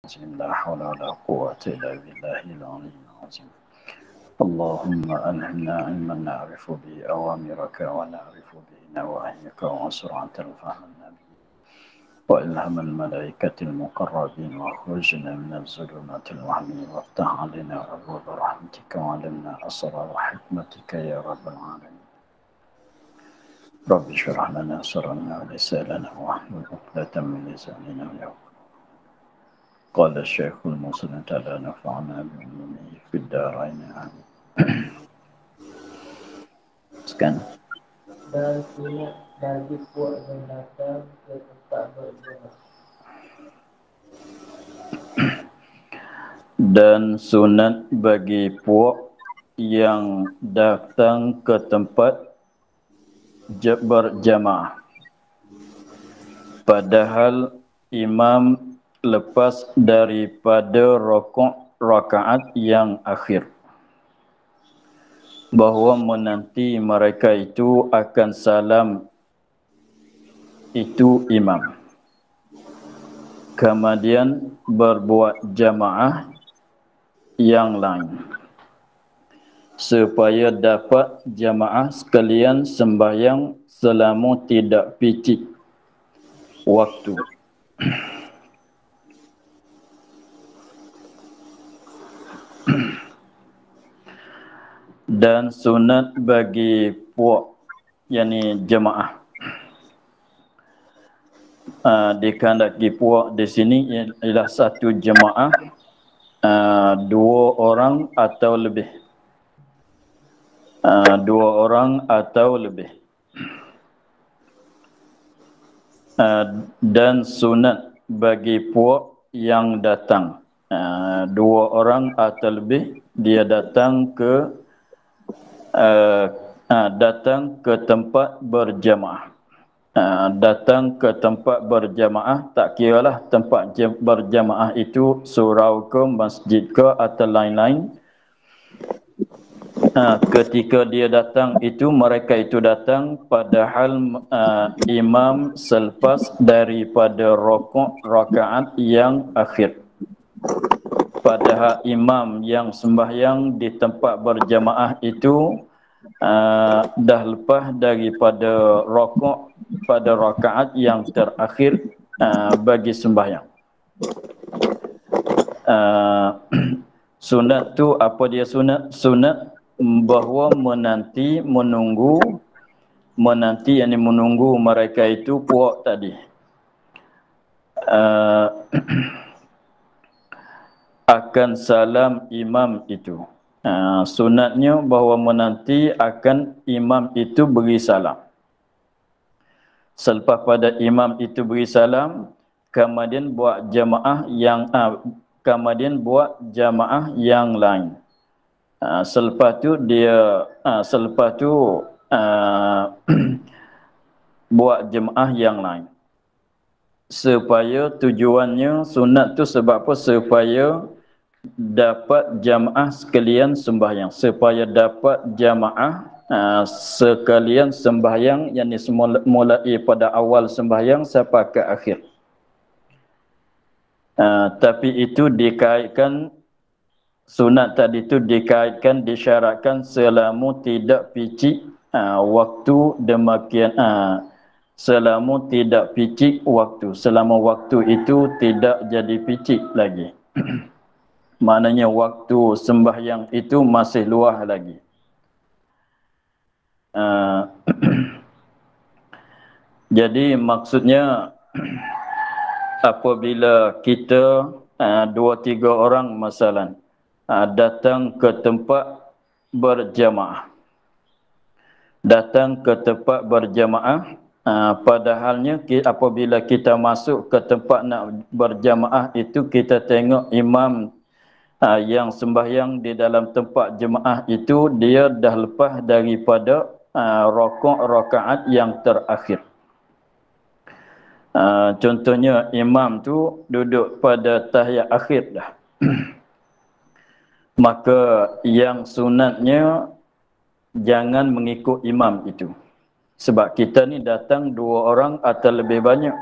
لا حول ولا قوة إلا بالله العلي العظيم. اللهم ألهمنا علما نعرف به أوامرك ونعرف به نواهيك وسرعة الفهم النبي وإلهام الملائكة المقربين واخرجنا من الظلمات الوهم وافتح علينا أبواب رحمتك وعلمنا أسرار حكمتك يا رب العالمين. رب اشرح لنا صدرنا ولساننا واحلل عقدة من لساننا يفقهوا. قال الشيخ المسلم تعالى نفعنا بعلومه في الدارين آمين. Sekian. Dan sunat bagi puak yang datang ke tempat berjemaah. Dan sunat bagi puak yang datang ke tempat berjamaah. Padahal imam lepas daripada rakaat yang akhir, bahawa menanti mereka itu akan salam itu imam, kemudian berbuat jamaah yang lain supaya dapat jamaah sekalian sembahyang selama tidak picik waktu. Dan sunat bagi puak, yakni jemaah, dikehendaki puak di sini ialah satu jemaah, dua orang atau lebih, dua orang atau lebih. Dan sunat bagi puak yang datang, dua orang atau lebih, dia datang ke tempat berjamaah. Datang ke tempat berjamaah, tak kiralah tempat berjamaah itu surau ke, masjid ke atau lain-lain. Ketika dia datang itu, mereka itu datang padahal imam selepas daripada rakaat yang akhir. Padahal imam yang sembahyang di tempat berjamaah itu dah lepas daripada pada rakaat yang terakhir bagi sembahyang. Sunat tu apa dia sunat? Sunat bahawa menunggu mereka itu puak tadi akan salam imam itu. Sunatnya bahawa menanti akan imam itu beri salam. Selepas pada imam itu beri salam, kemudian buat jamaah yang lain. Selepas tu buat jemaah yang lain. Supaya tujuannya sunat tu sebab apa? Supaya dapat jamaah sekalian sembahyang, supaya dapat jamaah sekalian sembahyang, yang mulai pada awal sembahyang sampai ke akhir. Tapi itu dikaitkan, sunat tadi itu dikaitkan, disyaratkan selama tidak picik waktu demikian, selama tidak picik waktu, selama waktu itu tidak jadi picik lagi. Maknanya waktu sembahyang itu masih luas lagi. Jadi maksudnya apabila kita dua tiga orang masalan datang ke tempat berjamaah, padahalnya apabila kita masuk ke tempat nak berjamaah itu, kita tengok imam yang sembahyang di dalam tempat jemaah itu, dia dah lepas daripada rakaat yang terakhir. Contohnya imam tu duduk pada tahiyat akhir dah. Maka yang sunatnya jangan mengikut imam itu. Sebab kita ni datang dua orang atau lebih banyak.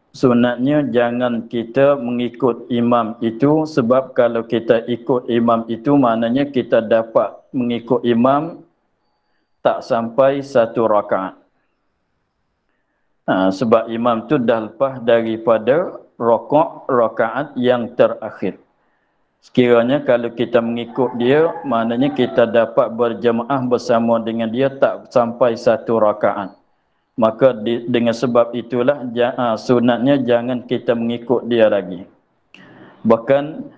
sunatnya jangan kita mengikut imam itu, sebab kalau kita ikut imam itu maknanya kita dapat mengikut imam tak sampai satu rakaat. Sebab imam tu dah lepas daripada rakaat yang terakhir. Sekiranya kalau kita mengikut dia, maknanya kita dapat berjemaah bersama dengan dia tak sampai satu rakaat. Maka dengan sebab itulah sunatnya jangan kita mengikut dia lagi. Bahkan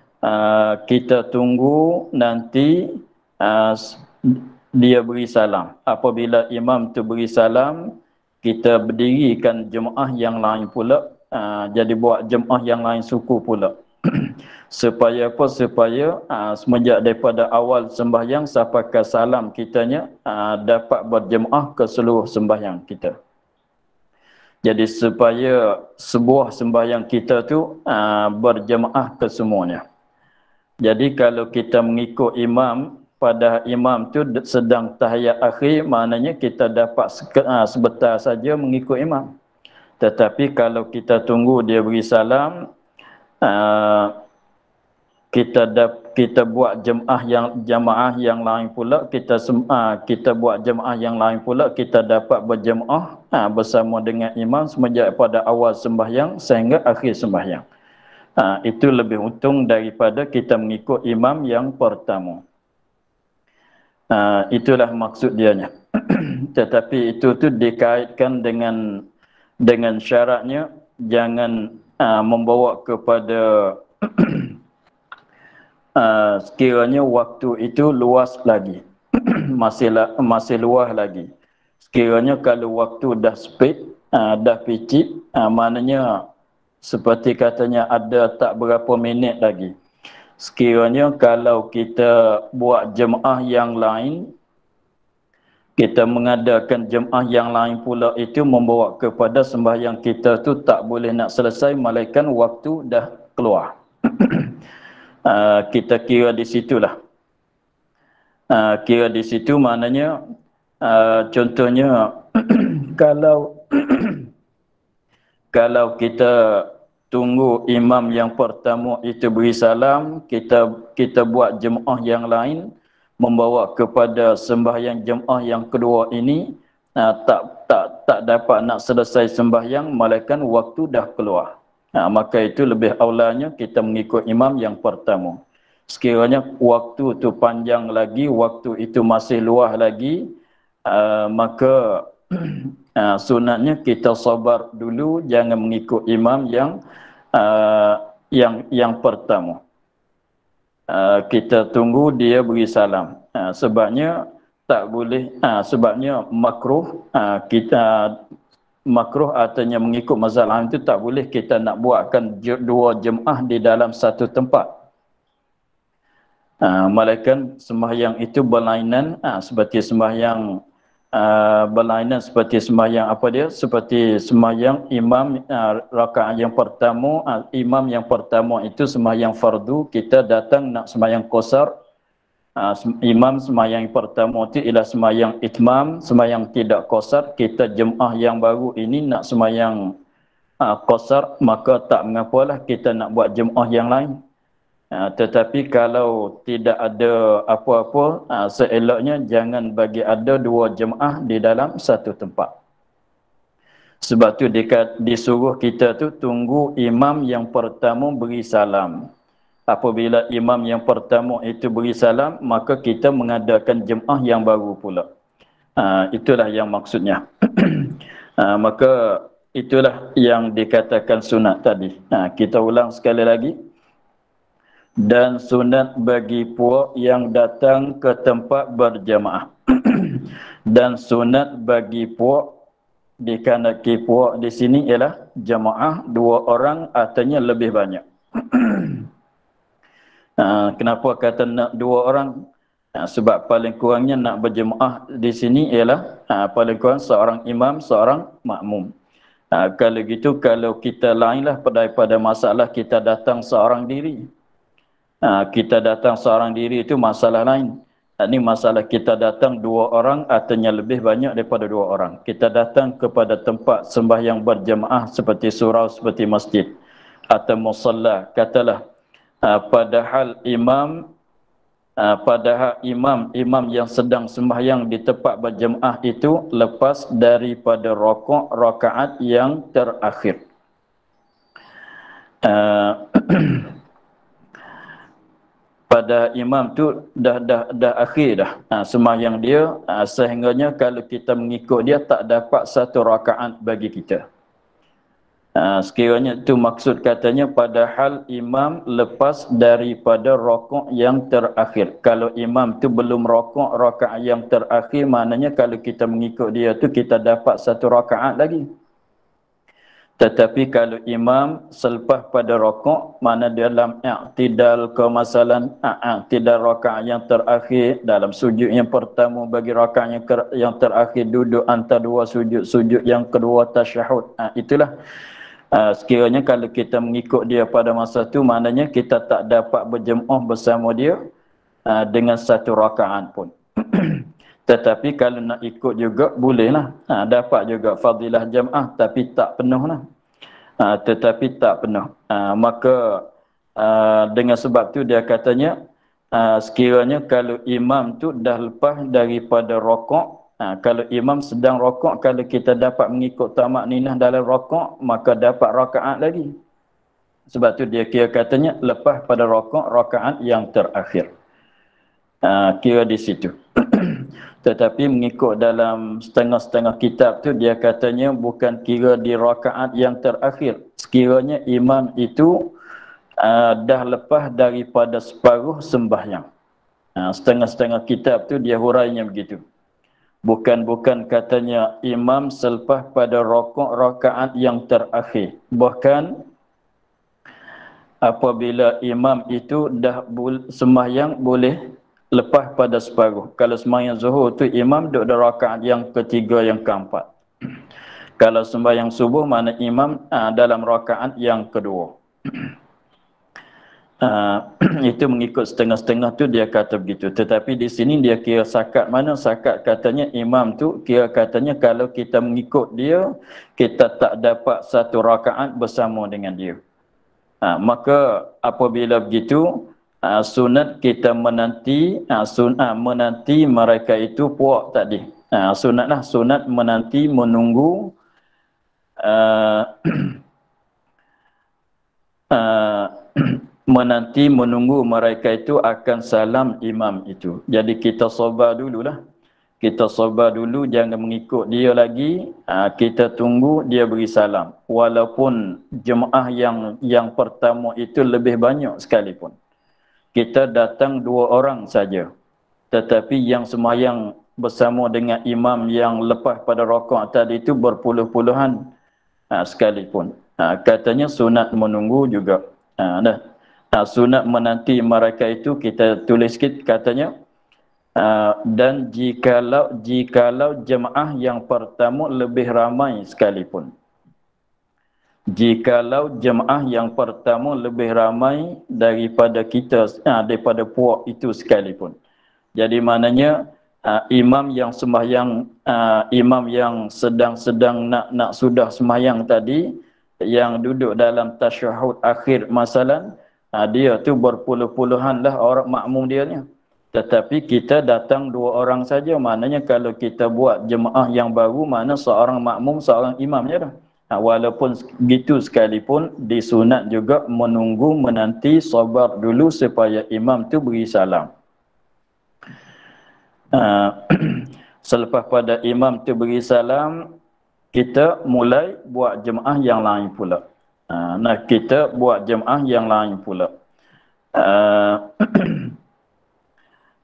kita tunggu nanti dia beri salam. Apabila imam tu beri salam, kita berdirikan jemaah yang lain pula, jadi buat jemaah yang lain suku pula. Supaya apa? Supaya semenjak daripada awal sembahyang sampai ke salam kitanya dapat berjemaah ke seluruh sembahyang kita. Jadi supaya sebuah sembahyang kita tu berjemaah ke semuanya. Jadi kalau kita mengikut imam, pada imam tu sedang tahiyat akhir, maknanya kita dapat sebentar saja mengikut imam. Tetapi kalau kita tunggu dia beri salam, kita buat jemaah yang lain pula, kita buat jemaah yang lain pula, kita dapat berjemaah bersama dengan imam semenjak pada awal sembahyang sehingga akhir sembahyang. Itu lebih untung daripada kita mengikut imam yang pertama. Itulah maksud dianya. Tetapi itu tu dikaitkan dengan syaratnya jangan membawa kepada sekiranya waktu itu luas lagi. masih luas lagi. Sekiranya kalau waktu dah speed, dah picit, maknanya seperti katanya ada tak berapa minit lagi. Sekiranya kalau kita buat jemaah yang lain, kita mengadakan jemaah yang lain pula, itu membawa kepada sembahyang kita tu tak boleh nak selesai malaikat waktu dah keluar. Kita kira di situlah. Kira di situ maknanya contohnya kalau kita tunggu imam yang pertama itu beri salam, kita buat jemaah yang lain membawa kepada sembahyang jemaah yang kedua ini tak dapat nak selesai sembahyang malaikat waktu dah keluar. Maka itu lebih aulanya kita mengikut imam yang pertama. Sekiranya waktu itu panjang lagi, waktu itu masih luas lagi, maka sunatnya kita sabar dulu, jangan mengikut imam yang pertama. Kita tunggu dia beri salam. Sebabnya tak boleh, sebabnya makruh, makruh artinya mengikut mazhab itu tak boleh kita nak buatkan dua jemaah di dalam satu tempat. Malaikat sembahyang itu berlainan, seperti sembahyang berlainan seperti sembahyang apa dia? Seperti sembahyang imam rakaat yang pertama, imam yang pertama itu sembahyang fardu, kita datang nak sembahyang qasar. Imam sembahyang pertama itu ialah sembahyang itmam, sembahyang tidak qasar. Kita jemaah yang baru ini nak sembahyang qasar, maka tak mengapalah kita nak buat jemaah yang lain. Tetapi kalau tidak ada apa-apa, seeloknya jangan bagi ada dua jemaah di dalam satu tempat. Sebab tu disuruh kita tu tunggu imam yang pertama beri salam. Apabila imam yang pertama itu beri salam, maka kita mengadakan jemaah yang baru pula. Itulah yang maksudnya. Maka itulah yang dikatakan sunat tadi. Kita ulang sekali lagi. Dan sunat bagi puak yang datang ke tempat berjamaah. Dan sunat bagi puak, dikandaki puak di sini ialah jamaah dua orang, artinya lebih banyak. Kenapa kata nak dua orang? Sebab paling kurangnya nak berjemaah di sini ialah paling kurang seorang imam, seorang makmum. Kalau gitu, kalau kita lainlah daripada masalah kita datang seorang diri. Kita datang seorang diri itu masalah lain. Ini masalah kita datang 2 orang ataunya lebih banyak daripada 2 orang. Kita datang kepada tempat sembahyang berjemaah seperti surau, seperti masjid atau musalla. Katalah padahal imam yang sedang sembahyang di tempat berjemaah itu lepas daripada rokok rakaat yang terakhir. Pada imam tu dah akhir dah sembahyang dia, sehingganya kalau kita mengikut dia tak dapat satu rakaat bagi kita. Sekiranya itu maksud katanya padahal imam lepas daripada rokok yang terakhir. Kalau imam tu belum rokok rakaat yang terakhir, maknanya kalau kita mengikut dia tu kita dapat satu rakaat lagi. Tetapi kalau imam selepas pada rokok, mana dalam i'tidal kemasalan, i'tidal rakaat yang terakhir, dalam sujud yang pertama bagi rakaat yang terakhir, duduk antara 2 sujud, sujud yang kedua tasyahud, itulah. Sekiranya kalau kita mengikut dia pada masa tu, maknanya kita tak dapat berjemaah bersama dia dengan satu rakaat pun. Tetapi kalau nak ikut juga bolehlah, dapat juga fadilah jemaah, tapi tak penuh lah. Tetapi tak penuh. Maka dengan sebab tu dia katanya sekiranya kalau imam tu dah lepas daripada rokok, kalau imam sedang rokok, kalau kita dapat mengikut tamak ninah dalam rokok, maka dapat rakaat lagi. Sebab tu dia kira katanya lepas pada rokok rakaat yang terakhir. Kira di situ. Tetapi mengikut dalam setengah-setengah kitab tu dia katanya bukan kira di rakaat yang terakhir. Sekiranya imam itu dah lepas daripada separuh sembahyang. Setengah-setengah kitab tu dia hurainya begitu. Bukan katanya imam selepas pada rokok rakaat yang terakhir. Bahkan apabila imam itu dah sembahyang boleh lepas pada separuh. Kalau sembahyang zuhur tu imam duduk dalam rakaat yang ketiga, yang keempat. Kalau sembahyang subuh mana imam dalam rakaat yang kedua. Itu mengikut setengah-setengah tu dia kata begitu. Tetapi di sini dia kira sakat mana? Sakat katanya imam tu kira katanya kalau kita mengikut dia, kita tak dapat satu rakaat bersama dengan dia. Maka apabila begitu, sunat kita menanti menanti mereka itu puak tadi. Sunat menanti menunggu menanti menunggu mereka itu akan salam imam itu. Jadi kita sabar dululah. Kita sabar dulu, jangan mengikut dia lagi. Kita tunggu dia beri salam. Walaupun jemaah yang pertama itu lebih banyak sekalipun. Kita datang 2 orang saja. Tetapi yang sembahyang bersama dengan imam yang lepas pada rakaat tadi itu berpuluh-puluhan sekalipun. Katanya sunat menunggu juga. Sunat menanti mereka itu kita tulis sikit katanya. Dan jikalau jemaah yang pertama lebih ramai sekalipun. Jikalau jemaah yang pertama lebih ramai daripada kita, daripada puak itu sekalipun. Jadi maknanya imam yang sembahyang, imam yang sedang nak sudah sembahyang tadi, yang duduk dalam tasyahud akhir masalan, dia tu berpuluh-puluhan lah orang makmum dia ni. Tetapi kita datang 2 orang saja, maknanya kalau kita buat jemaah yang baru, mana seorang makmum, seorang imam je dah. Walaupun begitu sekalipun disunat juga menunggu, menanti, sabar dulu supaya imam tu beri salam. Selepas pada imam tu beri salam, kita mulai buat jemaah yang lain pula. Kita buat jemaah yang lain pula.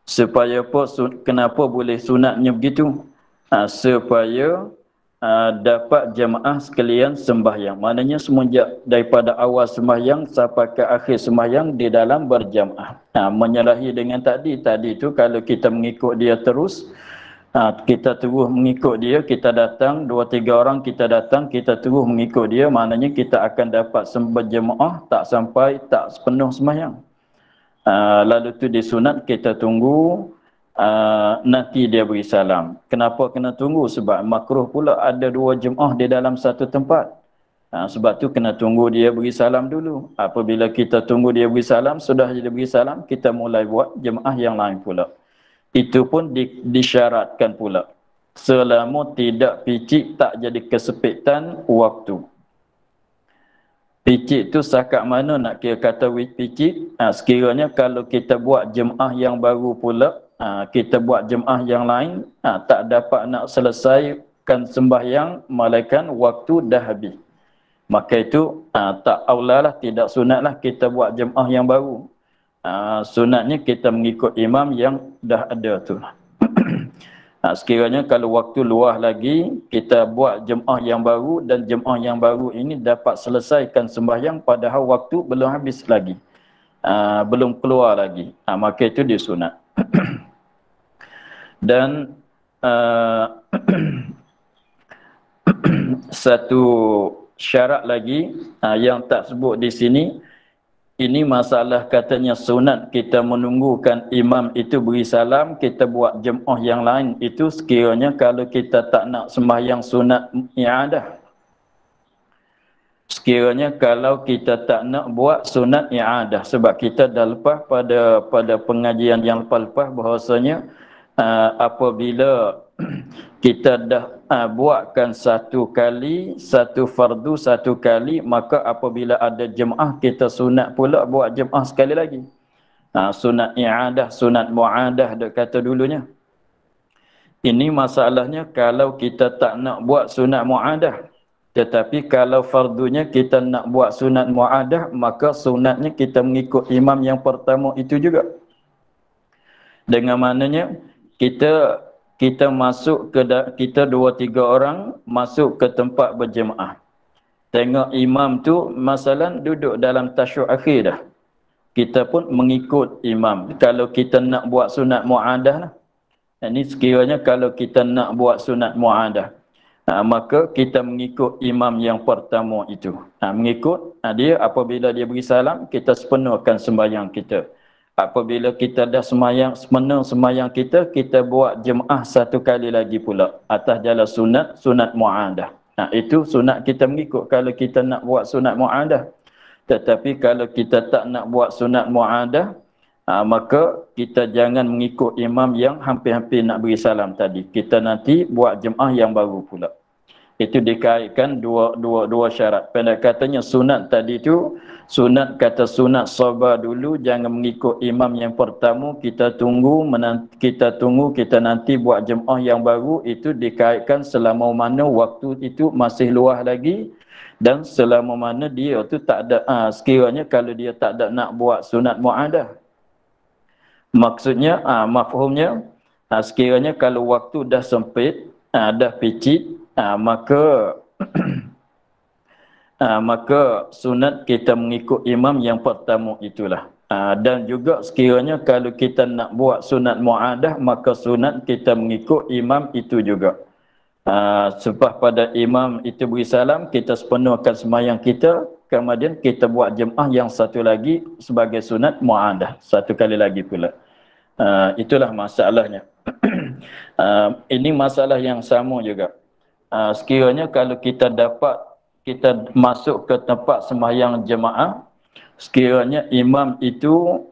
Supaya apa? Kenapa boleh sunatnya begitu? Supaya dapat jemaah sekalian sembahyang. Maknanya semenjak daripada awal sembahyang sampai ke akhir sembahyang di dalam berjemaah. Menyalahi dengan tadi itu kalau kita mengikut dia terus, kita terus mengikut dia, kita datang 2-3 orang, kita datang, kita terus mengikut dia, maknanya kita akan dapat berjemaah tak sampai tak sepenuh sembahyang. Lalu tu disunat kita tunggu nanti dia beri salam. Kenapa kena tunggu? Sebab makruh pula ada dua jemaah di dalam satu tempat. Sebab tu kena tunggu dia beri salam dulu. Apabila kita tunggu dia beri salam, sudah dia beri salam, kita mulai buat jemaah yang lain pula. Itu pun disyaratkan pula. Selama tidak picit, tak jadi kesepitan waktu. Picit tu setakat mana nak kira kata picit? Sekiranya kalau kita buat jemaah yang baru pula, kita buat jemaah yang lain, tak dapat nak selesaikan sembahyang, malaikat waktu dah habis. Maka itu tak aulalah, tidak sunatlah kita buat jemaah yang baru. Sunatnya kita mengikut imam yang dah ada tu. Sekiranya kalau waktu luar lagi, kita buat jemaah yang baru dan jemaah yang baru ini dapat selesaikan sembahyang padahal waktu belum habis lagi. Belum keluar lagi. Maka itu dia sunat. Dan satu syarat lagi yang tak sebut di sini, ini masalah katanya sunat kita menunggukan imam itu beri salam, kita buat jemaah yang lain itu sekiranya kalau kita tak nak sembahyang sunat i'adah. Sekiranya kalau kita tak nak buat sunat i'adah, sebab kita dah lepas pada pengajian yang lepas-lepas bahawasanya apabila kita dah buatkan satu kali, satu fardu satu kali, maka apabila ada jemaah kita sunat pula buat jemaah sekali lagi. Sunat i'adah, sunat mu'adah dia kata dulunya. Ini masalahnya kalau kita tak nak buat sunat mu'adah. Tetapi kalau fardunya kita nak buat sunat mu'adah, maka sunatnya kita mengikut imam yang pertama itu juga. Dengan maknanya kita masuk ke kita 2-3 orang masuk ke tempat berjemaah. Tengok imam tu masalan duduk dalam tasyahud akhir dah. Kita pun mengikut imam. Kalau kita nak buat sunat mu'adah lah. Ini sekiranya kalau kita nak buat sunat mu'adah. Maka kita mengikut imam yang pertama itu. Mengikut dia apabila dia beri salam, kita sepenuhkan sembahyang kita. Apabila kita dah sepenuh sembahyang kita, kita buat jemaah satu kali lagi pula atas jalan sunat mu'adah. Itu sunat kita mengikut kalau kita nak buat sunat mu'adah. Tetapi kalau kita tak nak buat sunat mu'adah, maka kita jangan mengikut imam yang hampir-hampir nak beri salam tadi. Kita nanti buat jemaah yang baru pula. Itu dikaitkan dua syarat. Pendekatannya sunat tadi tu, sunat kata sunat sabar dulu, jangan mengikut imam yang pertama, kita tunggu, kita nanti buat jemaah yang baru. Itu dikaitkan selama mana waktu itu masih luar lagi dan selama mana dia tu tak ada sekiranya kalau dia tak ada nak buat sunat mu'adah. Maksudnya, mafhumnya, sekiranya kalau waktu dah sempit, dah picit, maka maka sunat kita mengikut imam yang pertama itulah. Dan juga sekiranya kalau kita nak buat sunat mu'adah, maka sunat kita mengikut imam itu juga. Sebab pada imam itu beri salam, kita sepenuhkan sembahyang kita, kemudian kita buat jemaah yang satu lagi sebagai sunat mu'adah, satu kali lagi pula. Itulah masalahnya. Ini masalah yang sama juga. Sekiranya kalau kita masuk ke tempat sembahyang jemaah, sekiranya imam itu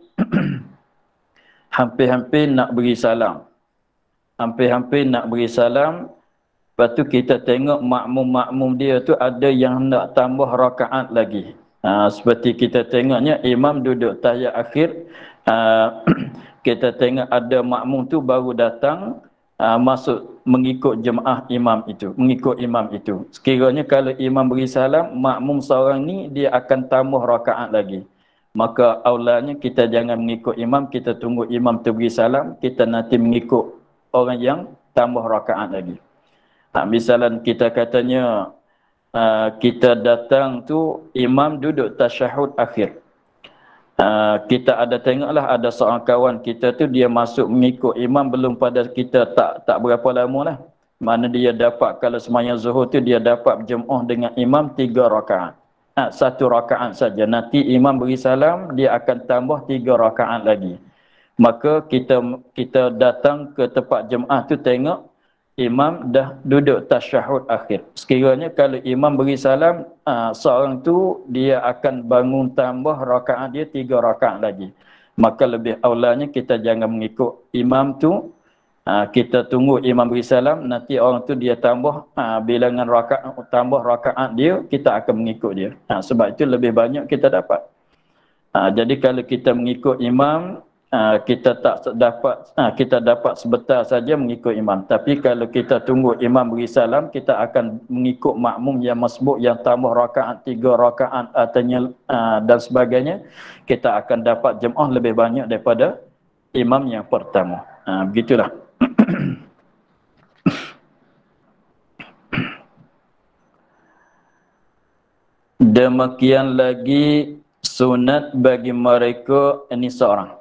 hampir-hampir nak beri salam. Hampir-hampir nak beri salam, lepas tu kita tengok makmum-makmum dia tu ada yang nak tambah rakaat lagi. Seperti kita tengoknya imam duduk tahiyat akhir, kita tengok ada makmum tu baru datang, masuk mengikut jemaah imam itu. Sekiranya kalau imam beri salam, makmum seorang ni dia akan tambah rakaat lagi. Maka aulanya kita jangan mengikut imam, kita tunggu imam tu beri salam, kita nanti mengikut orang yang tambah rakaat lagi. Misalan kita katanya kita datang tu imam duduk tasyahud akhir. Kita ada tengoklah ada seorang kawan kita tu dia masuk mengikut imam belum pada kita tak berapa lama lah. Mana dia dapat kalau sembahyang zuhur tu dia dapat berjemaah dengan imam 3 rakaat. 1 rakaat saja. Nanti imam beri salam dia akan tambah 3 rakaat lagi. maka kita datang ke tempat jemaah tu tengok imam dah duduk tasyahud akhir. Sekiranya kalau imam beri salam, seorang tu dia akan bangun tambah rakaat dia 3 rakaat lagi. Maka lebih aulanya kita jangan mengikut imam tu. Kita tunggu imam beri salam, nanti orang tu dia tambah bilangan rakaat, tambah rakaat dia, kita akan mengikut dia. Sebab itu lebih banyak kita dapat. Jadi kalau kita mengikut imam, kita tak dapat, kita dapat sebentar saja mengikut imam. Tapi kalau kita tunggu imam beri salam, kita akan mengikut makmum yang masbuk yang tambah rakaat 3 rakaat dan sebagainya. Kita akan dapat jemaah lebih banyak daripada imam yang pertama. Begitulah. Demikian lagi sunat bagi mereka ini seorang.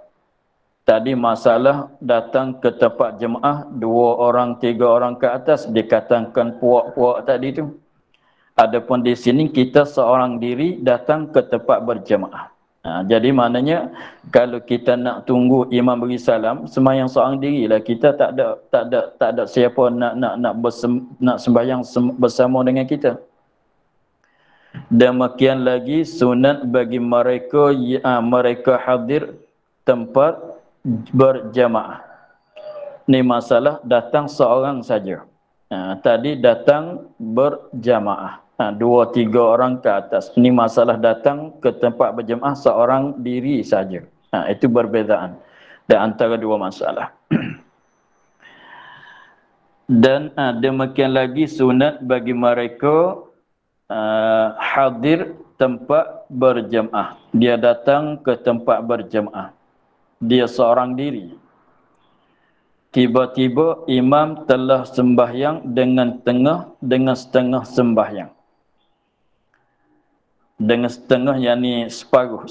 Tadi masalah datang ke tempat jemaah 2 orang, 3 orang ke atas dikatakan puak-puak tadi tu. Adapun di sini kita seorang diri datang ke tempat berjemaah. Jadi maknanya kalau kita nak tunggu imam beri salam, sembahyang seorang dirilah, kita tak ada siapa nak sembahyang bersama dengan kita. Demikian lagi sunat bagi mereka hadir tempat berjamaah. Ni masalah datang seorang saja. Tadi datang berjamaah. 2-3 orang ke atas. Ni masalah datang ke tempat berjamaah seorang diri saja. Itu perbezaan di antara dua masalah. Dan demikian lagi sunat bagi mereka hadir tempat berjemaah. Dia datang ke tempat berjemaah. Dia seorang diri. Tiba-tiba imam telah sembahyang dengan setengah sembahyang. Dengan setengah yakni separuh.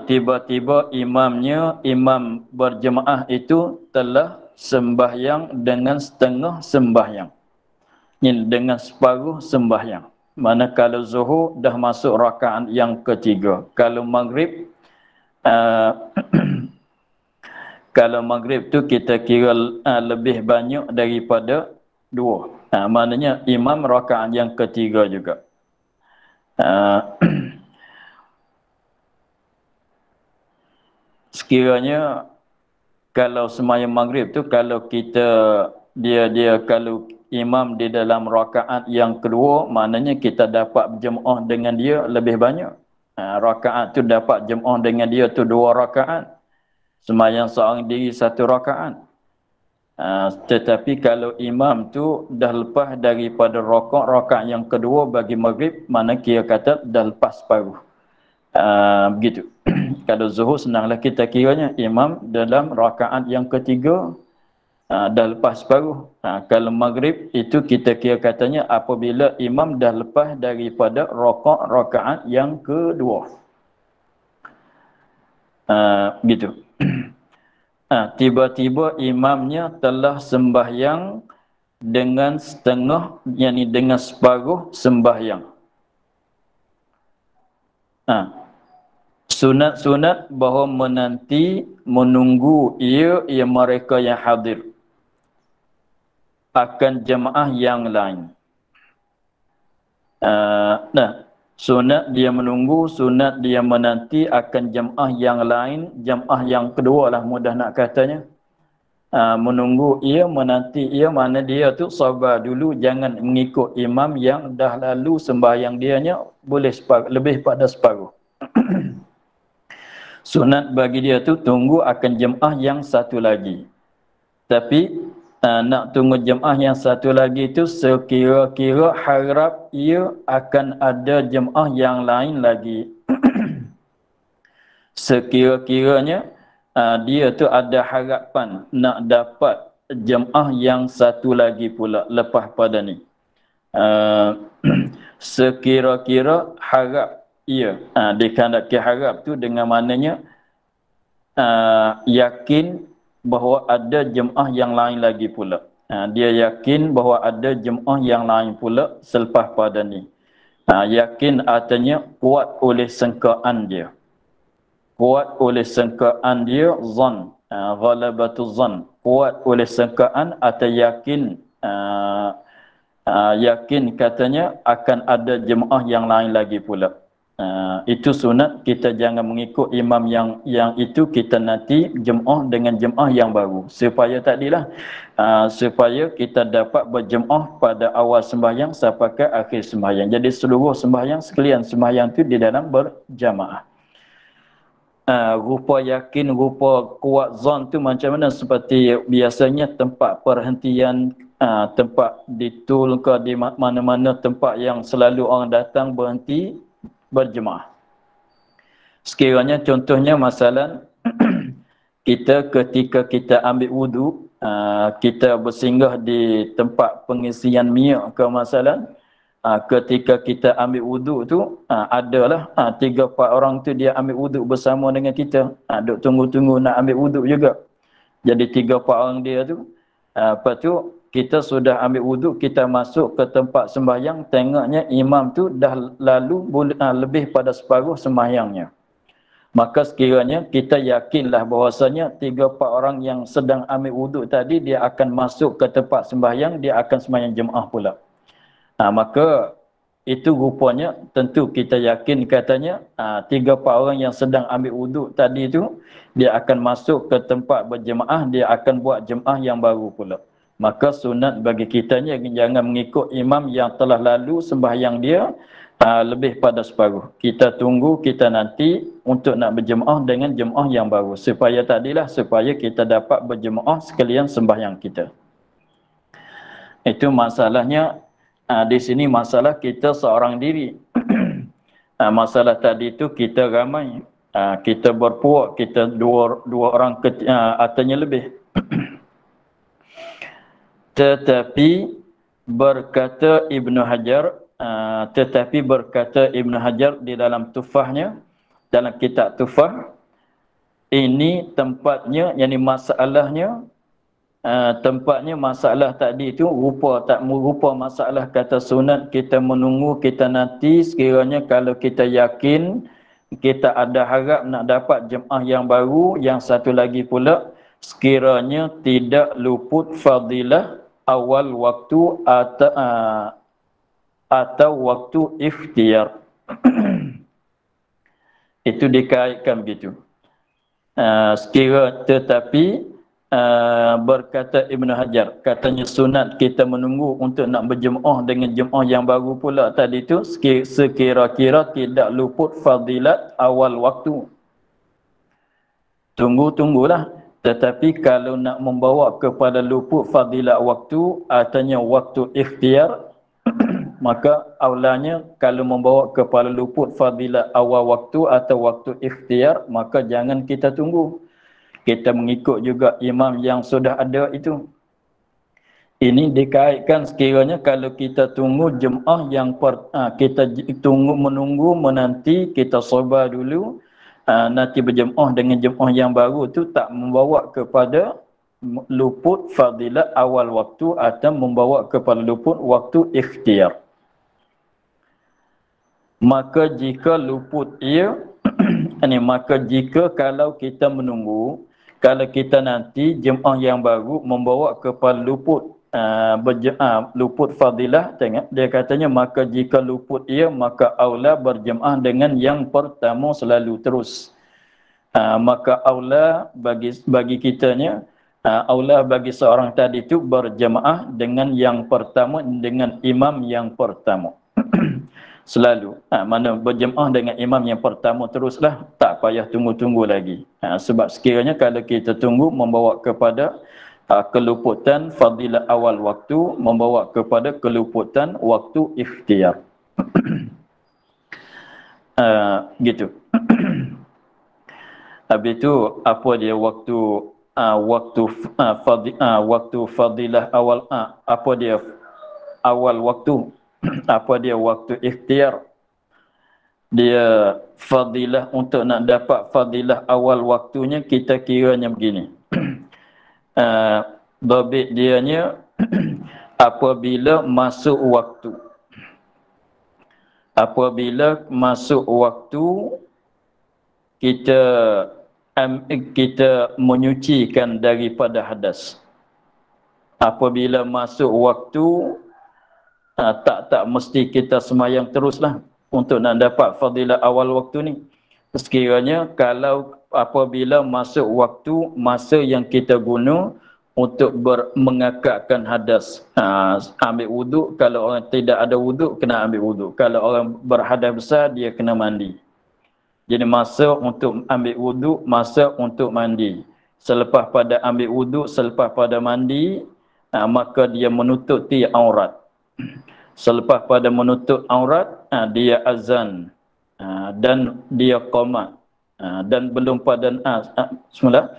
Tiba-tiba imam berjemaah itu telah sembahyang dengan setengah sembahyang. Dengan separuh sembahyang. Mana kalau zuhur dah masuk rakaat yang ketiga. Kalau maghrib kalau maghrib tu kita kira lebih banyak daripada 2. Maknanya imam rakaat yang ketiga juga. Sekiranya kalau sembahyang maghrib tu kalau kita kalau imam di dalam rakaat yang kedua, maknanya kita dapat berjemaah dengan dia lebih banyak. Rakaat tu dapat jemaah dengan dia tu 2 rakaat. Sembahyang seorang diri 1 rakaat. Tetapi kalau imam tu dah lepas daripada rakaat yang kedua bagi maghrib, mana kira kata dah lepas separuh. Begitu. Kalau zuhur senanglah kita kiranya imam dalam rakaat yang ketiga dah lepas separuh. Kalau maghrib itu kita kira katanya apabila imam dah lepas daripada rakaat yang kedua. Gitu. Tiba-tiba imamnya telah sembahyang dengan setengah, yakni dengan separuh sembahyang. Sunat-sunat bahawa menunggu ia mereka yang hadir akan jemaah yang lain. Sunat dia menunggu, sunat dia menanti akan jemaah yang lain, jemaah yang kedua lah mudah nak katanya. Menunggu ia, menanti ia, mana dia tu sabar dulu, jangan mengikut imam yang dah lalu sembahyang dianya boleh lebih pada separuh. Sunat bagi dia tu tunggu akan jemaah yang satu lagi. Tapi nak tunggu jemaah yang satu lagi itu sekira-kira harap ia akan ada jemaah yang lain lagi. Sekira-kiranya dia tu ada harapan nak dapat jemaah yang satu lagi pula lepas pada ni. Sekira-kira harap ia. Dikandaki harap tu dengan maknanya yakin bahawa ada jemaah yang lain lagi pula. Dia yakin bahawa ada jemaah yang lain pula selepas pada ni. Yakin artinya kuat oleh sangkaan dia. kuat oleh sangkaan dia, zan, ghalabatul zan, kuat oleh sangkaan atau yakin, yakin katanya akan ada jemaah yang lain lagi pula. Itu sunat, kita jangan mengikut imam yang itu, kita nanti jemaah dengan jemaah yang baru supaya tadilah supaya kita dapat berjemaah pada awal sembahyang sampai ke akhir sembahyang. Jadi seluruh sembahyang sekalian sembahyang itu di dalam berjamaah. Rupa yakin, rupa kuat zon tu macam mana? Seperti biasanya tempat perhentian, tempat di tol ke di mana-mana tempat yang selalu orang datang berhenti berjemaah. Sekiranya contohnya masalah kita ketika kita ambil wudu, kita bersinggah di tempat pengisian minyak ke masalah, ketika kita ambil wudu tu, adalah 3-4 orang tu dia ambil wudu bersama dengan kita, duk tunggu-tunggu nak ambil wudu juga. Jadi 3-4 orang dia tu, lepas tu kita sudah ambil wudu, kita masuk ke tempat sembahyang, tengoknya imam tu dah lalu lebih pada separuh sembahyangnya. Maka sekiranya kita yakinlah bahwasanya 3-4 orang yang sedang ambil wudu tadi dia akan masuk ke tempat sembahyang, dia akan sembahyang jemaah pula. Maka itu rupanya tentu kita yakin katanya 3-4 orang yang sedang ambil wudu tadi itu dia akan masuk ke tempat berjemaah, dia akan buat jemaah yang baru pula. Maka sunat bagi kitanya jangan mengikut imam yang telah lalu sembahyang dia lebih pada separuh. Kita tunggu, kita nanti untuk nak berjemaah dengan jemaah yang baru supaya supaya kita dapat berjemaah sekalian sembahyang kita. Itu masalahnya. Di sini masalah kita seorang diri. Masalah tadi itu kita ramai, kita berpuak, kita dua orang ataunya lebih. Tetapi berkata Ibnu Hajar, di dalam tufahnya, dalam kitab tufah, ini tempatnya, yakni masalahnya, tempatnya masalah tadi itu rupa masalah kata sunat kita menunggu, kita nanti sekiranya kalau kita yakin kita ada harap nak dapat jemaah yang baru, yang satu lagi pula sekiranya tidak luput fadilah awal waktu atau waktu ikhtiar. Itu dikaitkan begitu. Tetapi berkata Ibnu Hajar, katanya sunat kita menunggu untuk nak berjemaah dengan jemaah yang baru pula tadi itu sekira-kira tidak luput fadilat awal waktu. Tunggulah. Tetapi kalau nak membawa kepada luput fadilat waktu, artinya waktu ikhtiar, maka aulanya kalau membawa kepada luput fadilat awal waktu atau waktu ikhtiar, maka jangan kita tunggu. Kita mengikut juga imam yang sudah ada itu. Ini dikaitkan sekiranya kalau kita tunggu jemaah yang kita menanti, kita sabar dulu, nanti berjemaah dengan jemaah yang baru tu tak membawa kepada luput fadilat awal waktu atau membawa kepada luput waktu ikhtiar. Maka jika luput ia maka jika kalau kita menunggu, kalau kita nanti jemaah yang baru membawa kepada luput luput fadilah, tengok dia katanya, maka jika luput ia maka aula berjemaah dengan yang pertama selalu terus. Maka aula bagi kitanya, aula bagi seorang tadi itu berjemaah dengan yang pertama, dengan imam yang pertama. Selalu. Mana berjemaah dengan imam yang pertama teruslah, tak payah tunggu-tunggu lagi. Sebab sekiranya kalau kita tunggu membawa kepada keluputan fadilah awal waktu, membawa kepada keluputan waktu ikhtiar. Gitu. Habis itu apa dia waktu fadilah awal, apa dia awal waktu, apa dia waktu ikhtiar. Dia fadilah, untuk nak dapat fadilah awal waktunya kita kiranya begini. Babit dianya apabila masuk waktu. Apabila masuk waktu kita kita menyucikan daripada hadas. Apabila masuk waktu, tak mesti kita sembahyang teruslah untuk nak dapat fadilah awal waktu ni. Sekiranya kalau apabila masuk waktu, masa yang kita guna untuk mengakakkan hadas, ambil wuduk. Kalau orang tidak ada wuduk, kena ambil wuduk. Kalau orang berhadas besar, dia kena mandi. Jadi masa untuk ambil wuduk, masa untuk mandi. Selepas pada ambil wuduk, selepas pada mandi, maka dia menutupi aurat. Selepas pada menutup aurat, dia azan dan dia qamat. Dan belum pada semula,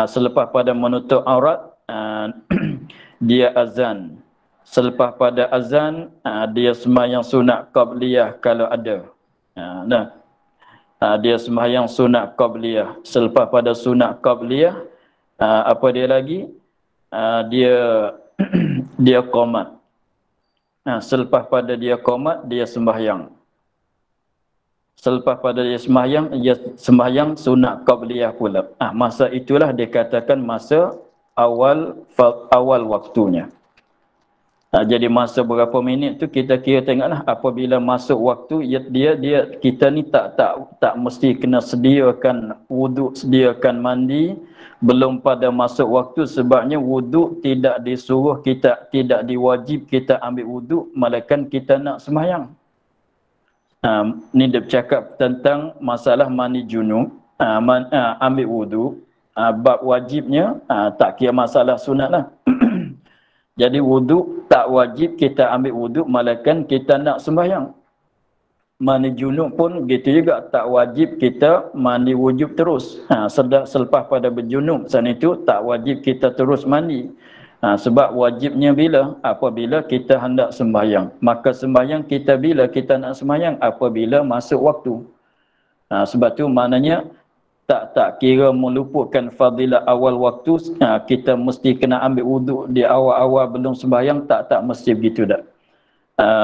selepas pada menutup aurat, dia azan. Selepas pada azan, dia sembahyang sunat qabliyah kalau ada. Dia sembahyang sunat qabliyah. Selepas pada sunat qabliyah, apa dia lagi? Dia dia qamat. Selepas pada dia qamat, dia sembahyang. Selepas pada dia sembahyang sunat qabliyah pula. Masa itulah dikatakan masa awal waktunya. Jadi masa berapa minit tu kita kira tengoklah. Apabila masuk waktu, kita ni tak mesti kena sediakan wuduk, sediakan mandi belum pada masuk waktu, sebabnya wuduk tidak disuruh kita, tidak diwajib kita ambil wuduk malaikat kita nak sembahyang. Ni dia bercakap tentang masalah mandi junub, ambil wuduk, bab wajibnya tak kira masalah sunat lah. Jadi wuduk tak wajib kita ambil wuduk malaikat kita nak sembahyang. Mandi junub pun gitu juga, tak wajib kita mandi wujub terus. Selepas pada berjunub saat itu tak wajib kita terus mandi. Sebab wajibnya bila? Apabila kita hendak sembahyang. Maka sembahyang kita bila kita nak sembahyang? Apabila masuk waktu. Sebab tu maknanya tak kira meluputkan fadilah awal waktu, kita mesti kena ambil wuduk di awal-awal belum sembahyang, tak mesti begitu dah.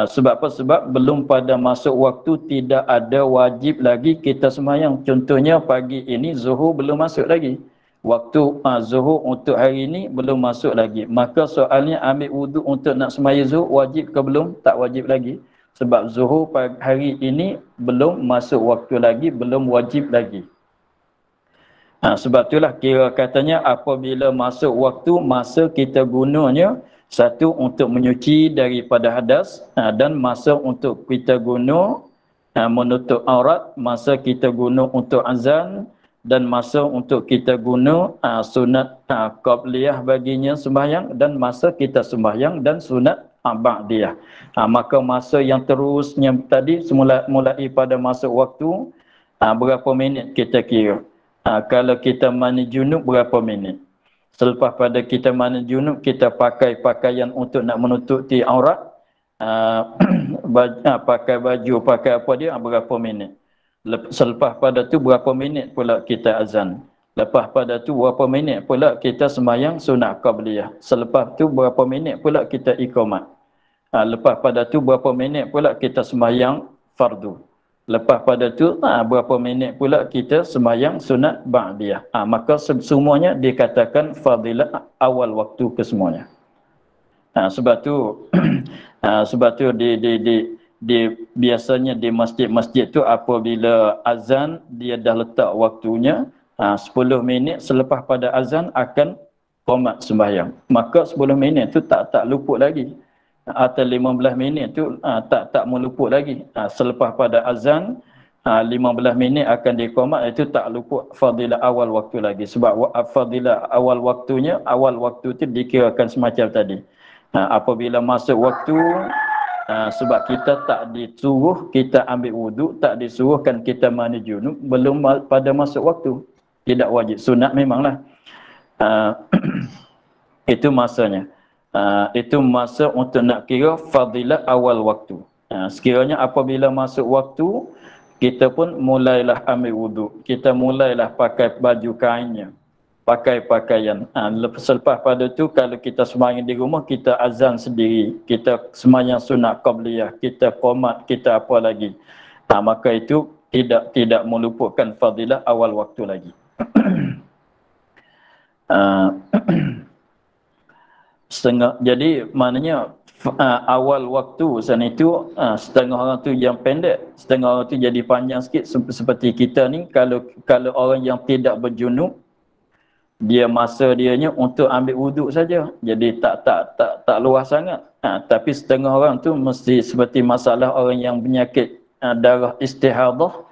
Sebab apa? Sebab belum pada masuk waktu, tidak ada wajib lagi kita sembahyang. Contohnya pagi ini zuhur belum masuk lagi. Waktu zuhur untuk hari ini belum masuk lagi. Maka soalnya ambil wuduk untuk nak sembahyang zuhur wajib ke belum? Tak wajib lagi. Sebab zuhur hari ini belum masuk waktu lagi, belum wajib lagi. Sebab itulah kira katanya apabila masuk waktu, masa kita gunanya satu untuk menyuci daripada hadas, dan masa untuk kita guna menutup aurat, masa kita guna untuk azan, dan masa untuk kita guna sunat qabliyah baginya sembahyang, dan masa kita sembahyang dan sunat ba'diyah. Maka masa yang terusnya tadi mulai pada masuk waktu, berapa minit kita kira. Kalau kita mandi junub berapa minit. Selepas pada kita mandi junub, kita pakai pakaian untuk nak menutupi aurat, pakai baju, pakai apa dia, berapa minit. Selepas pada tu berapa minit pula kita azan. Lepas pada tu berapa minit pula kita sembahyang sunat qabliyah. Selepas tu berapa minit pula kita iqamat. Lepas pada tu berapa minit pula kita sembahyang fardu. Lepas pada tu berapa minit pula kita sembahyang sunat ba'diyah. Maka semuanya dikatakan fadilah awal waktu kesemuanya. Sebab tu biasanya di masjid-masjid tu apabila azan dia dah letak waktunya, 10 minit selepas pada azan akan qomat sembahyang. Maka 10 minit tu tak luput lagi. Atau 15 minit tu tak meluput lagi. Selepas pada azan 15 minit akan diqamat, itu tak luput fadilah awal waktu lagi. Sebab fadilah awal waktunya, awal waktu tu dikirakan semacam tadi. Apabila masuk waktu, sebab kita tak disuruh kita ambil wuduk, tak disuruhkan kita mandi junub belum pada masuk waktu. Tidak wajib, sunat memanglah. Itu masanya. Itu masa untuk nak kira fadilah awal waktu. Sekiranya apabila masuk waktu, kita pun mulailah ambil wuduk. Kita mulailah pakai baju kainnya, pakai pakaian. Selepas pada tu, kalau kita sembahyang di rumah, kita azan sendiri, kita sembahyang sunat qabliyah, kita qomat, kita apa lagi. Maka itu tidak meluputkan fadilah awal waktu lagi. Jadi maknanya awal waktu sana itu setengah orang tu yang pendek, setengah orang tu jadi panjang sikit. Seperti kita ni, kalau orang yang tidak berjunub, dia masa dianya untuk ambil wuduk saja, jadi tak luas sangat. Tapi setengah orang tu mesti seperti masalah orang yang penyakit darah istihadah,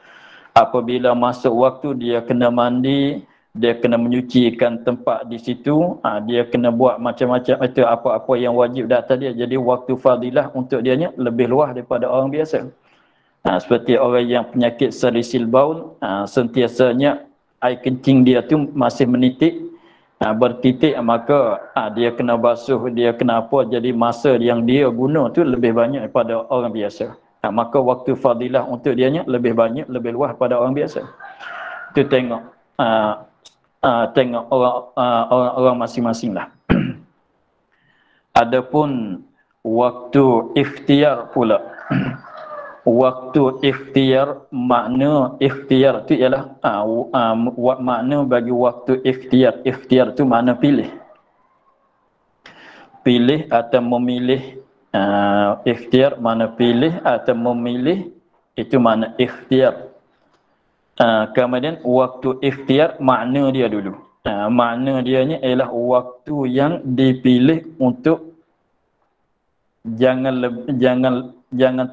apabila masuk waktu dia kena mandi, dia kena menyucikan tempat di situ, dia kena buat macam-macam itu, apa-apa yang wajib dah tadi. Jadi waktu fadilah untuk dia ni lebih luas daripada orang biasa. Seperti orang yang penyakit salisil baul, sentiasanya air kencing dia tu masih menitik, bertitik, maka dia kena basuh, dia kena apa, jadi masa yang dia guna tu lebih banyak daripada orang biasa. Maka waktu fadilah untuk dia ni lebih banyak, lebih luas pada orang biasa. Itu tengok tengok orang masing-masing lah. Adapun waktu ikhtiar pula. Waktu ikhtiar, makna ikhtiar tu ialah makna bagi waktu ikhtiar. Ikhtiar tu makna pilih. Pilih atau memilih. Ikhtiar makna pilih atau memilih, itu makna ikhtiar. Kemudian waktu ikhtiar, makna dia dulu. Makna dia ni ialah waktu yang dipilih untuk jangan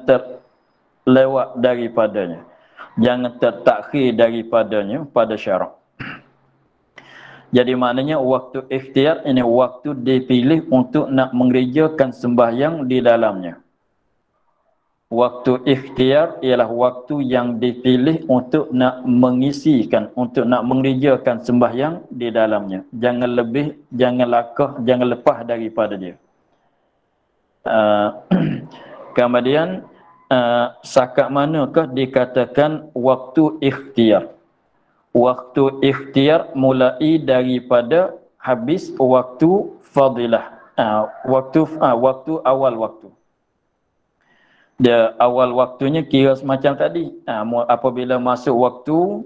terlewat daripadanya, jangan tertakhir daripadanya pada syarak. Jadi maknanya waktu ikhtiar ini waktu dipilih untuk nak mengerjakan sembahyang di dalamnya. Waktu ikhtiar ialah waktu yang dipilih untuk nak mengisikan, untuk nak mengerjakan sembahyang di dalamnya. Jangan lebih, jangan lakah, jangan lepas daripada dia. Kemudian sakat manakah dikatakan waktu ikhtiar? Waktu ikhtiar mulai daripada habis waktu fadilah. Waktu awal waktu. Dia awal waktunya kira semacam tadi. Apabila masuk waktu,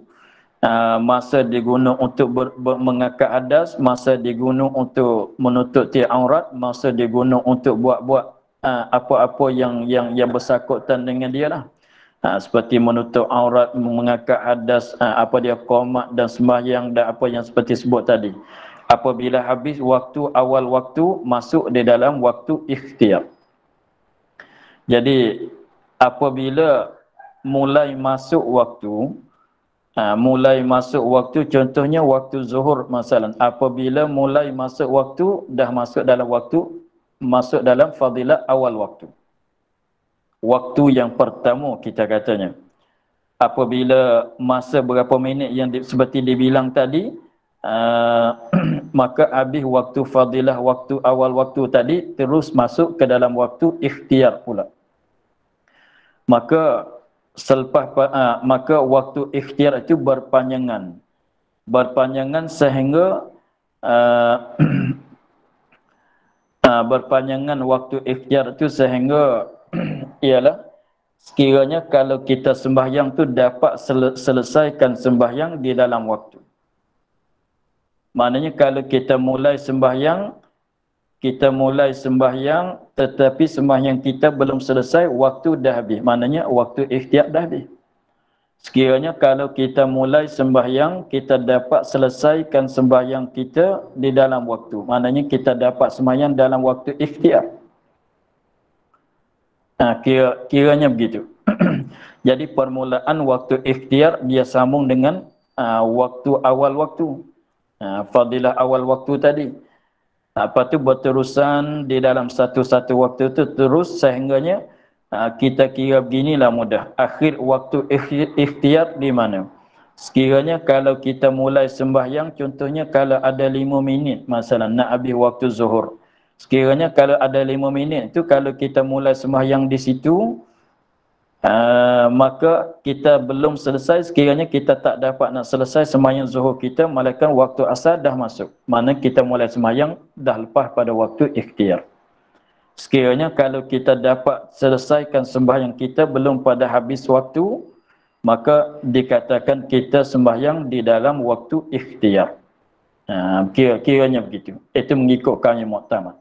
masa digunakan untuk mengangkat hadas, masa digunakan untuk menutup tiap aurat, masa digunakan untuk buat apa-apa yang bersangkutan dengan dia lah. Seperti menutup aurat, mengangkat hadas, apa dia qomat dan sembahyang dan apa yang seperti sebut tadi. Apabila habis waktu, awal waktu, masuk di dalam waktu ikhtiar. Jadi apabila mulai masuk waktu, contohnya waktu zuhur masalan, apabila mulai masuk waktu, dah masuk dalam waktu, masuk dalam fadilah awal waktu. Waktu yang pertama kita katanya. Apabila masa berapa minit yang seperti dibilang tadi, maka habis waktu fadilah, waktu awal waktu tadi, terus masuk ke dalam waktu ikhtiar pula. Maka maka waktu ikhtiar itu berpanjangan sehingga berpanjangan waktu ikhtiar itu sehingga ialah sekiranya kalau kita sembahyang tu dapat selesaikan sembahyang di dalam waktu. Maknanya kalau kita mulai sembahyang tetapi sembahyang kita belum selesai, waktu dah habis. Maknanya waktu ikhtiar dah habis. Sekiranya kalau kita mulai sembahyang, kita dapat selesaikan sembahyang kita di dalam waktu. Maknanya kita dapat sembahyang dalam waktu ikhtiar. Kiranya begitu. Jadi permulaan waktu ikhtiar dia sambung dengan waktu awal waktu. Fadilah awal waktu tadi. Lepas tu berterusan di dalam satu-satu waktu tu terus sehingganya kita kira beginilah mudah. Akhir waktu ikhtiar di mana? Sekiranya kalau kita mulai sembahyang, contohnya kalau ada 5 minit masalah nak habis waktu zuhur. Sekiranya kalau ada 5 minit tu, kalau kita mulai sembahyang di situ, maka kita belum selesai, sekiranya kita tak dapat nak selesai sembahyang zuhur kita, malaikat waktu asar dah masuk. Mana kita mulai sembahyang dah lepas pada waktu ikhtiar. Sekiranya kalau kita dapat selesaikan sembahyang kita belum pada habis waktu, maka dikatakan kita sembahyang di dalam waktu ikhtiar. Kira-kiranya begitu. Itu mengikutkan yang muktamad.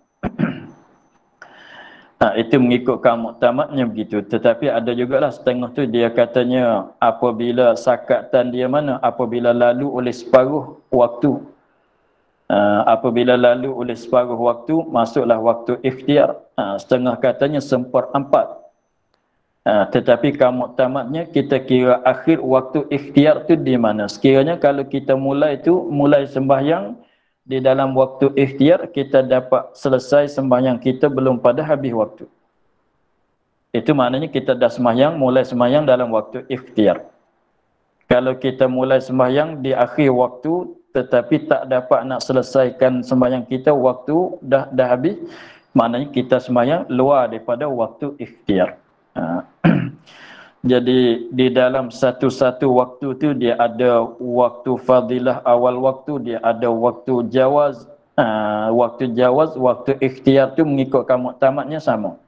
Itu mengikutkan muktamadnya begitu. Tetapi ada jugalah setengah tu dia katanya apabila sakatan dia mana? Apabila lalu oleh separuh waktu. Apabila lalu oleh separuh waktu, masuklah waktu ikhtiar. Setengah katanya seperempat. Tetapi muktamadnya kita kira akhir waktu ikhtiar tu di mana? Sekiranya kalau kita mulai sembahyang di dalam waktu ikhtiar, kita dapat selesai sembahyang kita belum pada habis waktu. Itu maknanya kita dah mulai sembahyang dalam waktu ikhtiar. Kalau kita mulai sembahyang di akhir waktu tetapi tak dapat nak selesaikan sembahyang kita, waktu dah habis, maknanya kita sembahyang luar daripada waktu ikhtiar. Jadi di dalam satu-satu waktu tu dia ada waktu fadilah awal waktu, dia ada waktu jawaz. Waktu jawaz, waktu ikhtiar tu mengikutkan muktamadnya sama.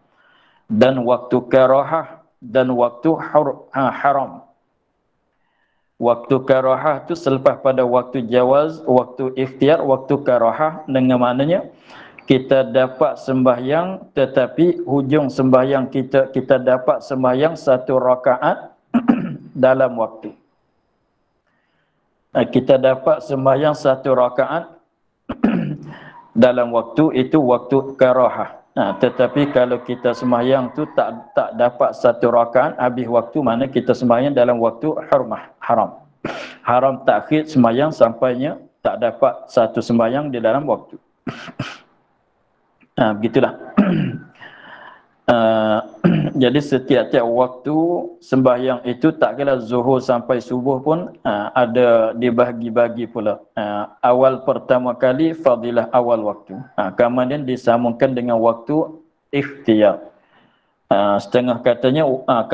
Dan waktu karahah dan waktu haram. Waktu karahah tu selepas pada waktu jawaz, waktu ikhtiar, waktu karahah, dengan maknanya kita dapat sembahyang tetapi hujung sembahyang kita dapat sembahyang satu rakaat dalam waktu. Kita dapat sembahyang satu rakaat dalam waktu, itu waktu karahah. Tetapi kalau kita sembahyang tu tak dapat satu rakaat habis waktu, mana kita sembahyang dalam waktu haram. Haram takhir sembahyang sampainya tak dapat satu sembahyang di dalam waktu. Begitulah. Jadi setiap-tiap waktu sembahyang itu tak kira zuhur sampai subuh pun ada dibagi-bagi pula. Awal pertama kali fadilah awal waktu. Kemudian disambungkan dengan waktu ikhtiar. Setengah katanya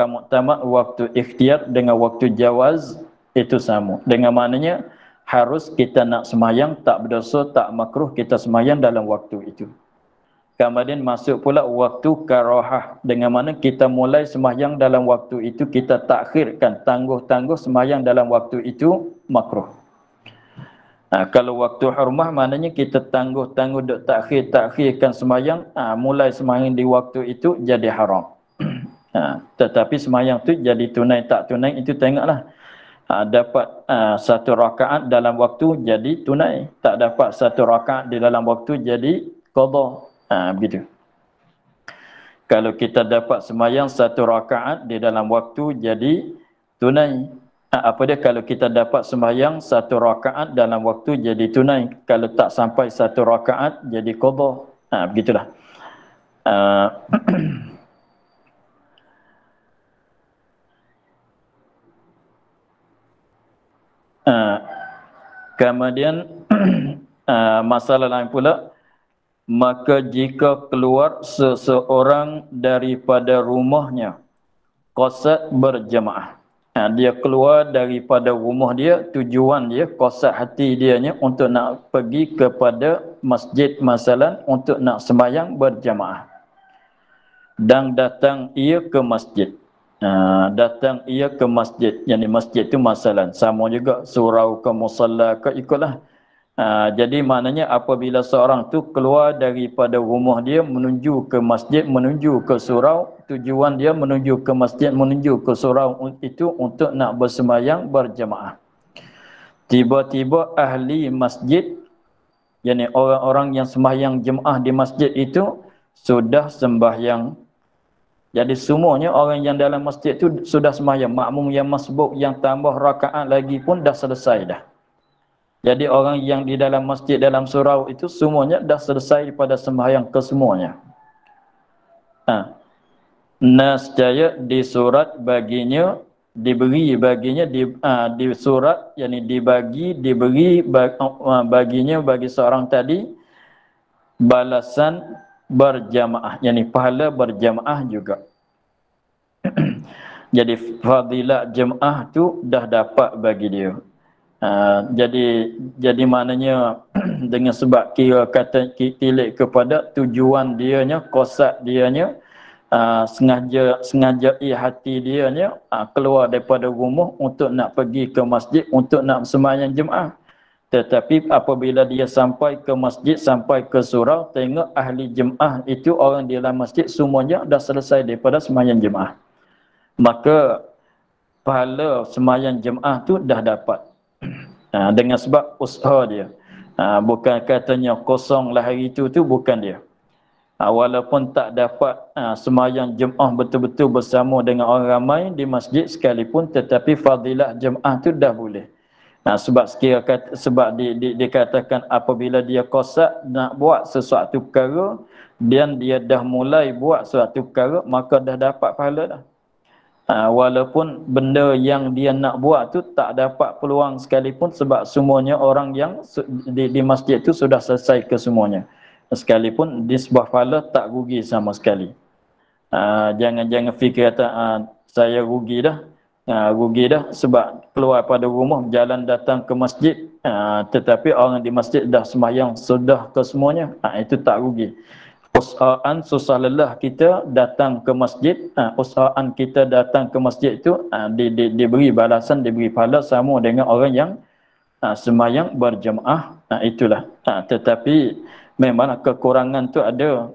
muktamad waktu ikhtiar dengan waktu jawaz itu sama. Dengan maknanya harus kita nak sembahyang tak berdosa, tak makruh, kita sembahyang dalam waktu itu. Kemudian masuk pula waktu karahah, dengan mana kita mulai sembahyang dalam waktu itu, kita takhirkan, tangguh sembahyang dalam waktu itu makruh. Kalau waktu hurmah maknanya kita tangguh duk takhirkan sembahyang, mulai sembahyang di waktu itu jadi haram. Tetapi sembahyang tu jadi tunai tak tunai itu tengoklah. Dapat satu rakaat dalam waktu jadi tunai, tak dapat satu rakaat di dalam waktu jadi qadha. Begitu. Kalau kita dapat sembahyang satu rakaat di dalam waktu jadi tunai. Kalau kita dapat sembahyang satu rakaat dalam waktu jadi tunai, kalau tak sampai satu rakaat jadi qadha. Begitulah. Kemudian masalah lain pula, maka jika keluar seseorang daripada rumahnya qasad berjemaah. Dia keluar daripada rumah dia, tujuan dia, qasad hati dianya untuk nak pergi kepada masjid masalan, untuk nak sembahyang berjemaah. Dan datang ia ke masjid. Datang ia ke masjid, yang masjid tu masalan sama juga surau ke musalla ke, ikutlah. Jadi maknanya apabila seorang tu keluar daripada rumah dia menuju ke masjid, menuju ke surau, tujuan dia menuju ke masjid, menuju ke surau itu untuk nak bersembahyang berjemaah. Tiba-tiba ahli masjid, yakni orang-orang yang sembahyang jemaah di masjid itu sudah sembahyang. Jadi semuanya orang yang dalam masjid tu sudah sembahyang, makmum yang masbuk yang tambah rakaat lagi pun dah selesai dah. Jadi orang yang di dalam masjid dalam surau itu semuanya dah selesai pada sembahyang kesemuanya. Nascaya di surat baginya, diberi baginya di surat, yakni diberi baginya bagi seorang tadi balasan berjamaah, yakni pahala berjamaah juga. Jadi fadilah jemaah tu dah dapat bagi dia. Jadi maknanya dengan sebab kira kata tilik kepada tujuan dianya, qasad dianya, sengaja hati dia ni keluar daripada rumah untuk nak pergi ke masjid untuk nak sembahyang Jumaat. Tetapi apabila dia sampai ke masjid, sampai ke surau, tengok ahli jemaah itu orang di dalam masjid semuanya dah selesai daripada sembahyang jemaah. Maka pahala sembahyang jemaah tu dah dapat. Dengan sebab usaha dia. Bukan katanya kosonglah hari itu tu, bukan dia. Walaupun tak dapat sembahyang jemaah betul-betul bersama dengan orang ramai di masjid sekalipun, tetapi fadilah jemaah tu dah boleh. Sebab dikatakan apabila dia qasad nak buat sesuatu perkara dan dia dah mulai buat sesuatu perkara, maka dah dapat pahala dah. Walaupun benda yang dia nak buat tu tak dapat peluang sekalipun, sebab semuanya orang yang di masjid tu sudah selesai ke semuanya. Sekalipun di sebuah pahala tak rugi sama sekali. Jangan fikir kata saya rugi dah. Rugi dah sebab keluar pada rumah jalan datang ke masjid, tetapi orang di masjid dah sembahyang sudah ke semuanya, itu tak rugi. Usahaan susah lelah kita datang ke masjid, usahaan kita datang ke masjid itu diberi balasan, diberi pahala sama dengan orang yang sembahyang berjemaah. Itulah. Tetapi memang kekurangan tu ada.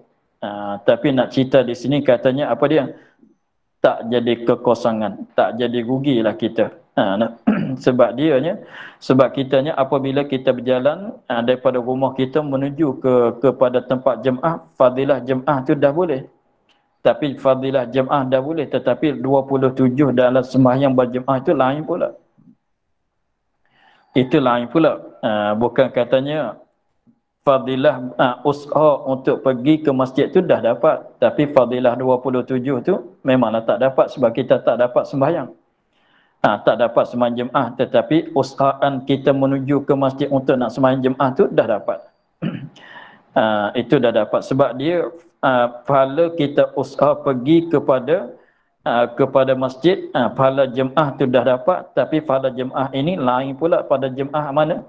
Tapi nak cerita di sini katanya apa dia? Tak jadi kekosongan, tak jadi rugilah kita. Sebab kitanya apabila kita berjalan daripada rumah kita menuju kepada tempat jemaah, fadilah jemaah tu dah boleh. Tapi fadilah jemaah dah boleh, tetapi 27 dalam sembahyang berjemaah itu lain pula. Itu lain pula. Bukan katanya fadilah usaha untuk pergi ke masjid tu dah dapat, tapi fadilah 27 tu memanglah tak dapat sebab kita tak dapat sembahyang. Tak dapat sembahyang jemaah, tetapi usahaan kita menuju ke masjid untuk nak sembahyang jemaah tu dah dapat. Itu dah dapat sebab dia pahala kita usaha pergi kepada masjid, pahala jemaah tu dah dapat, tapi pahala jemaah ini lain pula pada jemaah mana?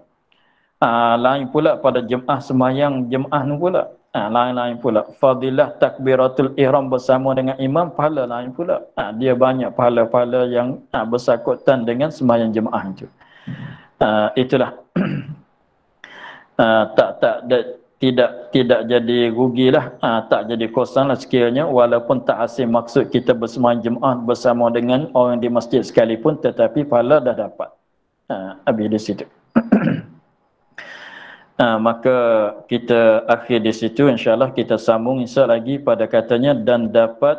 Lain pula pada jemaah sembahyang jemaah ni pula. Lain-lain pula. Fadilah takbiratul ihram bersama dengan imam, pahala lain pula. Dia banyak pahala-pahala yang bersangkutan dengan sembahyang jemaah itu. Itulah. Tidak jadi rugilah, tak jadi kosonglah sekiranya, walaupun tak asing maksud kita bersembahyang jemaah bersama dengan orang di masjid sekalipun, tetapi pahala dah dapat. Habis di situ. Maka kita akhir di situ, insyaAllah kita sambung lagi pada katanya dan dapat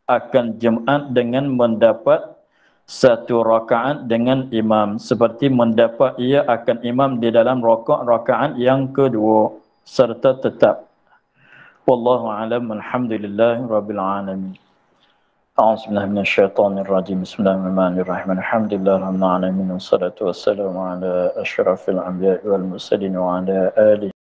akan jemaat dengan mendapat satu rakaat dengan imam, seperti mendapat ia akan imam di dalam rakaat yang kedua serta tetap. Wallahu a'lam. Alhamdulillahirabbil alamin. A'udzubillahi minasyaitonirrajim. Bismillahirrahmanirrahim. Alhamdulillahirabbil alamin. Wassalatu wassalamu ala asyrafil anbiya'i wal mursalin wa ala alihi